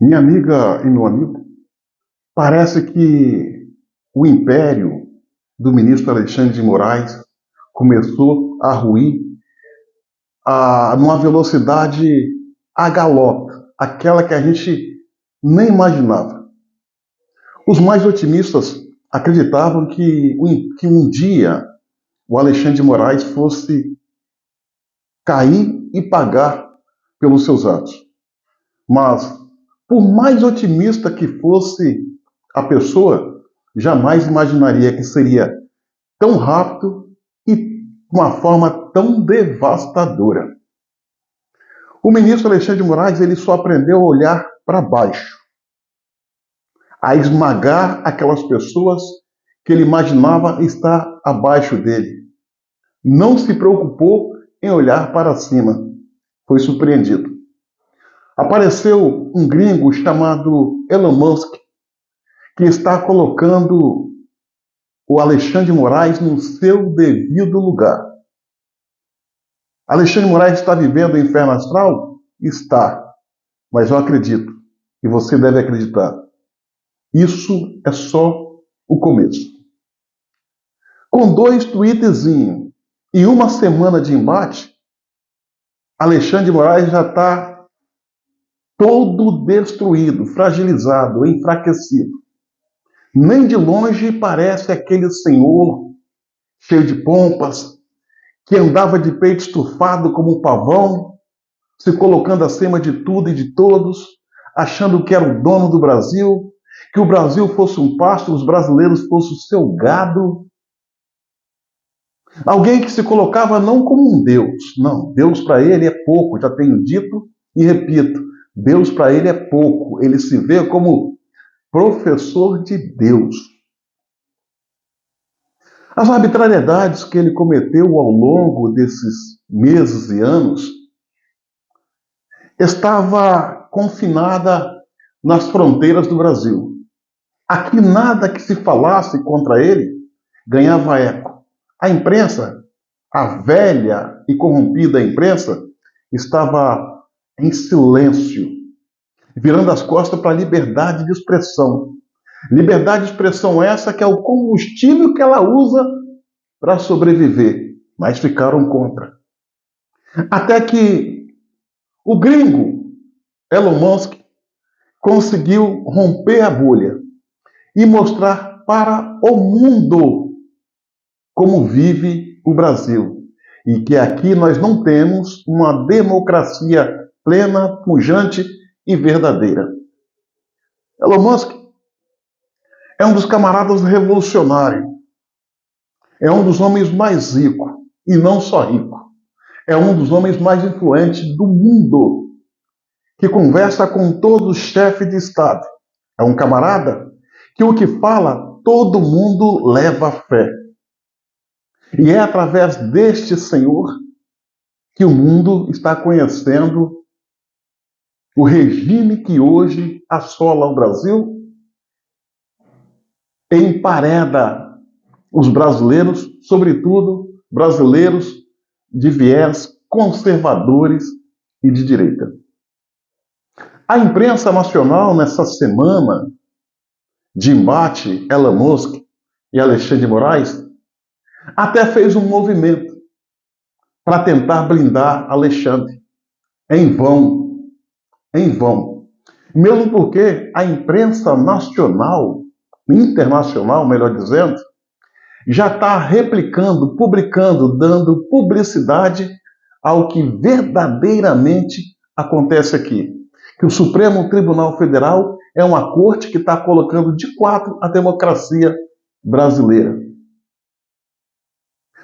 Minha amiga e meu amigo, parece que o império do ministro Alexandre de Moraes começou a ruir numa velocidade a galope, aquela que a gente nem imaginava. Os mais otimistas acreditavam que um dia o Alexandre de Moraes fosse cair e pagar pelos seus atos. Mas, por mais otimista que fosse a pessoa, jamais imaginaria que seria tão rápido e de uma forma tão devastadora. O ministro Alexandre de Moraes ele só aprendeu a olhar para baixo, a esmagar aquelas pessoas que ele imaginava estar abaixo dele. Não se preocupou em olhar para cima. Foi surpreendido. Apareceu um gringo chamado Elon Musk, que está colocando o Alexandre de Moraes no seu devido lugar. Alexandre de Moraes está vivendo o inferno astral? Está. Mas eu acredito, e você deve acreditar. Isso é só o começo. Com 2 tweetzinhos e uma semana de embate, Alexandre de Moraes já está todo destruído, fragilizado, enfraquecido. Nem de longe parece aquele senhor cheio de pompas, que andava de peito estufado como um pavão, se colocando acima de tudo e de todos, achando que era o dono do Brasil, que o Brasil fosse um pasto, os brasileiros fossem o seu gado. Alguém que se colocava não como um Deus, não, Deus para ele é pouco, já tenho dito e repito, Deus para ele é pouco, ele se vê como professor de Deus. As arbitrariedades que ele cometeu ao longo desses meses e anos estava confinada nas fronteiras do Brasil. Aqui nada que se falasse contra ele ganhava eco. A imprensa, a velha e corrompida imprensa, estava em silêncio, virando as costas para a liberdade de expressão. Liberdade de expressão essa que é o combustível que ela usa para sobreviver, mas ficaram contra. Até que o gringo Elon Musk conseguiu romper a bolha e mostrar para o mundo como vive o Brasil. E que aqui nós não temos uma democracia plena, pujante e verdadeira. Elon Musk é um dos camaradas revolucionários. É um dos homens mais ricos. E não só rico. É um dos homens mais influentes do mundo. Que conversa com todos os chefes de Estado. É um camarada que o que fala, todo mundo leva fé. E é através deste Senhor que o mundo está conhecendo o regime que hoje assola o Brasil e empareda os brasileiros, sobretudo brasileiros de viés conservadores e de direita. A imprensa nacional, nessa semana de embate Elon Musk e Alexandre de Moraes, até fez um movimento para tentar blindar Alexandre. Em vão. Em vão. Mesmo porque a imprensa nacional, internacional, melhor dizendo, já está replicando, publicando, dando publicidade ao que verdadeiramente acontece aqui. Que o Supremo Tribunal Federal é uma corte que está colocando de quatro a democracia brasileira.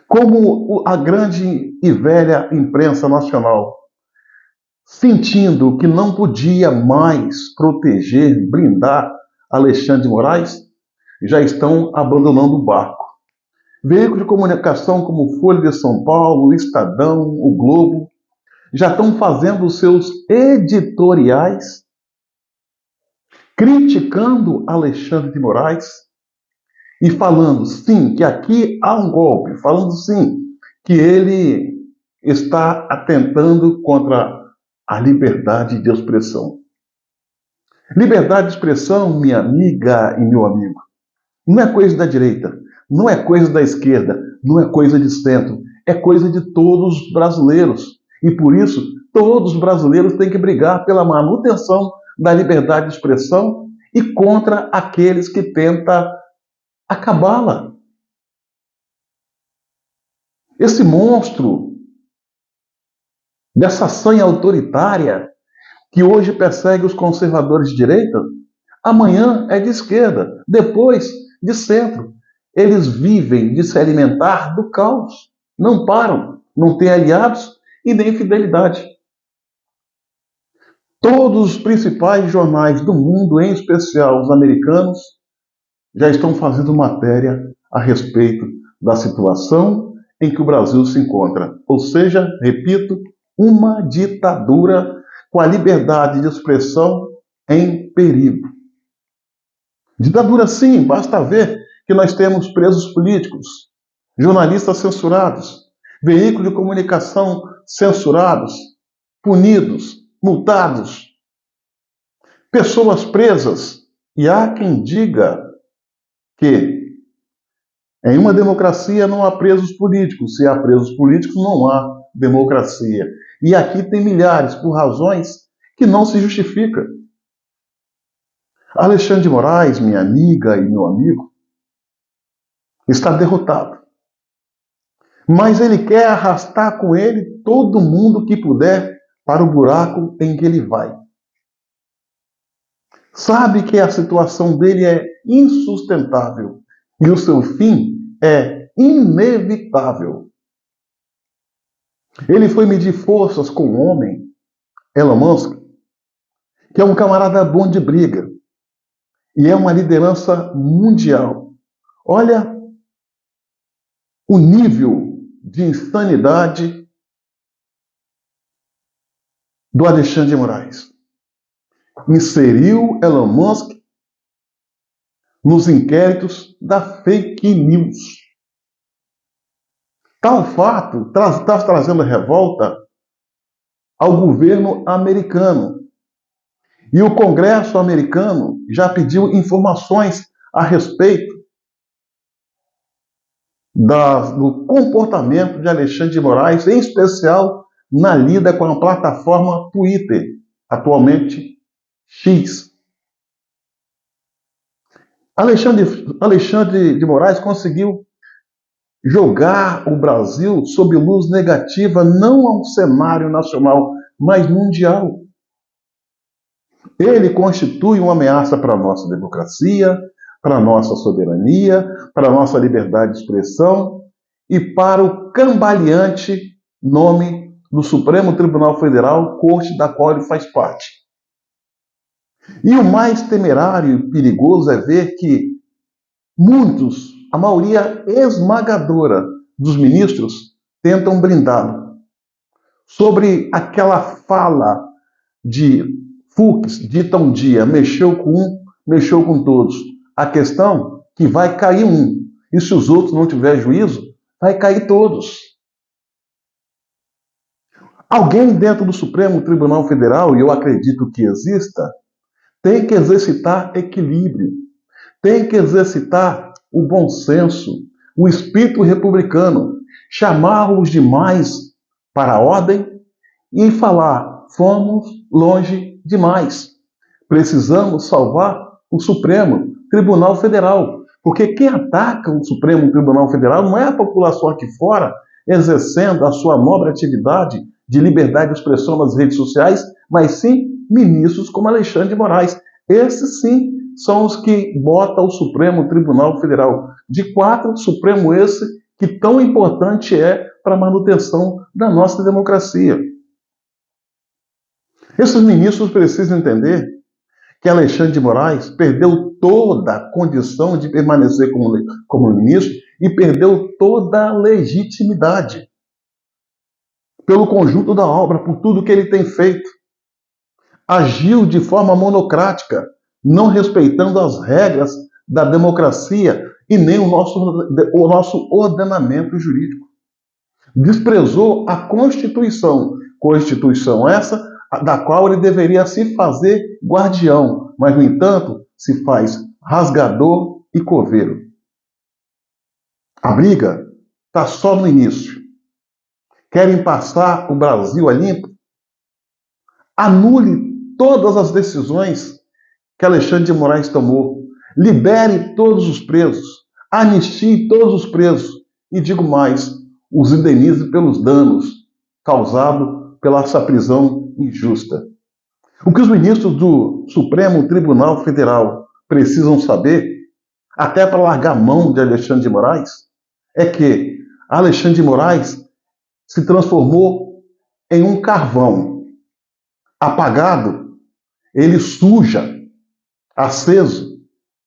Como a grande e velha imprensa nacional, sentindo que não podia mais proteger, blindar Alexandre de Moraes, já estão abandonando o barco. Veículos de comunicação como Folha de São Paulo, o Estadão, o Globo, já estão fazendo os seus editoriais criticando Alexandre de Moraes e falando, sim, que aqui há um golpe, falando, sim, que ele está atentando contra a liberdade de expressão. Liberdade de expressão, minha amiga e meu amigo, não é coisa da direita, não é coisa da esquerda, não é coisa de centro, é coisa de todos os brasileiros. E por isso, todos os brasileiros têm que brigar pela manutenção da liberdade de expressão e contra aqueles que tentam acabá-la. Esse monstro dessa sanha autoritária que hoje persegue os conservadores de direita, amanhã é de esquerda, depois de centro. Eles vivem de se alimentar do caos. Não param, não têm aliados e nem fidelidade. Todos os principais jornais do mundo, em especial os americanos, já estão fazendo matéria a respeito da situação em que o Brasil se encontra. Ou seja, repito, uma ditadura com a liberdade de expressão em perigo. Ditadura, sim, basta ver que nós temos presos políticos, jornalistas censurados, veículos de comunicação censurados, punidos, multados, pessoas presas. E há quem diga que em uma democracia não há presos políticos. Se há presos políticos, não há democracia. E aqui tem milhares por razões que não se justificam. Alexandre de Moraes, minha amiga e meu amigo, está derrotado. Mas ele quer arrastar com ele todo mundo que puder para o buraco em que ele vai. Sabe que a situação dele é insustentável e o seu fim é inevitável. Ele foi medir forças com o homem, Elon Musk, que é um camarada bom de briga e é uma liderança mundial. Olha o nível de insanidade do Alexandre de Moraes. Inseriu Elon Musk nos inquéritos da fake news. Tal fato está trazendo revolta ao governo americano. E o Congresso americano já pediu informações a respeito do comportamento de Alexandre de Moraes, em especial na lida com a plataforma Twitter, atualmente X. Alexandre de Moraes conseguiu jogar o Brasil sob luz negativa, não ao cenário nacional, mas mundial. Ele constitui uma ameaça para a nossa democracia, para a nossa soberania, para a nossa liberdade de expressão e para o cambaleante nome do Supremo Tribunal Federal, corte da qual ele faz parte. E o mais temerário e perigoso é ver que muitos, a maioria esmagadora dos ministros, tentam brindá-lo. Sobre aquela fala de Fux, dita um dia, mexeu com um, mexeu com todos. A questão é que vai cair um. E se os outros não tiverem juízo, vai cair todos. Alguém dentro do Supremo Tribunal Federal, e eu acredito que exista, tem que exercitar equilíbrio, tem que exercitar o bom senso, o espírito republicano, chamar os demais para a ordem e falar: fomos longe demais. Precisamos salvar o Supremo Tribunal Federal, porque quem ataca o Supremo Tribunal Federal não é a população aqui fora exercendo a sua nobre atividade de liberdade de expressão nas redes sociais, mas sim ministros como Alexandre de Moraes. Esses sim são os que botam o Supremo Tribunal Federal de quatro, Supremo esse que tão importante é para a manutenção da nossa democracia. Esses ministros precisam entender que Alexandre de Moraes perdeu toda a condição de permanecer como ministro e perdeu toda a legitimidade pelo conjunto da obra, por tudo que ele tem feito. Agiu de forma monocrática, não respeitando as regras da democracia e nem o nosso ordenamento jurídico. Desprezou a Constituição essa da qual ele deveria se fazer guardião, mas, no entanto, se faz rasgador e coveiro. A briga está só no início. Querem passar o Brasil a limpo? Anule todas as decisões que Alexandre de Moraes tomou. Libere todos os presos. Anistie todos os presos. E digo mais, os indenize pelos danos causados pela essa prisão injusta. O que os ministros do Supremo Tribunal Federal precisam saber, até para largar a mão de Alexandre de Moraes, é que Alexandre de Moraes se transformou em um carvão. Apagado, ele suja. Aceso,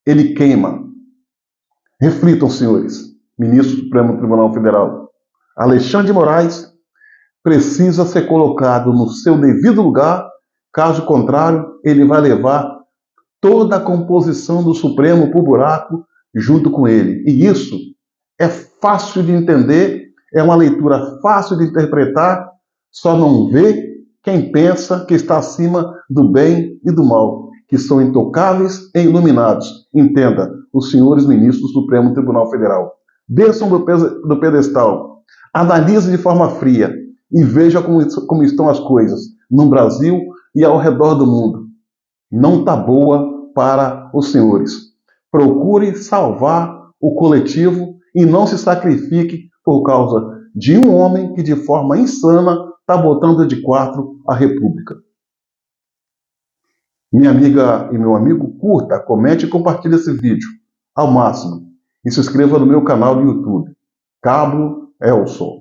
ele queima. Reflitam, senhores, ministros do Supremo Tribunal Federal. Alexandre de Moraes precisa ser colocado no seu devido lugar, caso contrário, ele vai levar toda a composição do Supremo para o buraco junto com ele. E isso é fácil de entender, é uma leitura fácil de interpretar, só não vê quem pensa que está acima do bem e do mal, que são intocáveis e iluminados. Entenda, os senhores ministros do Supremo Tribunal Federal. Desçam do pedestal, analisem de forma fria e vejam como estão as coisas no Brasil e ao redor do mundo. Não está boa para os senhores. Procure salvar o coletivo e não se sacrifique por causa de um homem que de forma insana está botando de quatro a República. Minha amiga e meu amigo, curta, comente e compartilhe esse vídeo ao máximo. E se inscreva no meu canal do YouTube, Cabo Elson.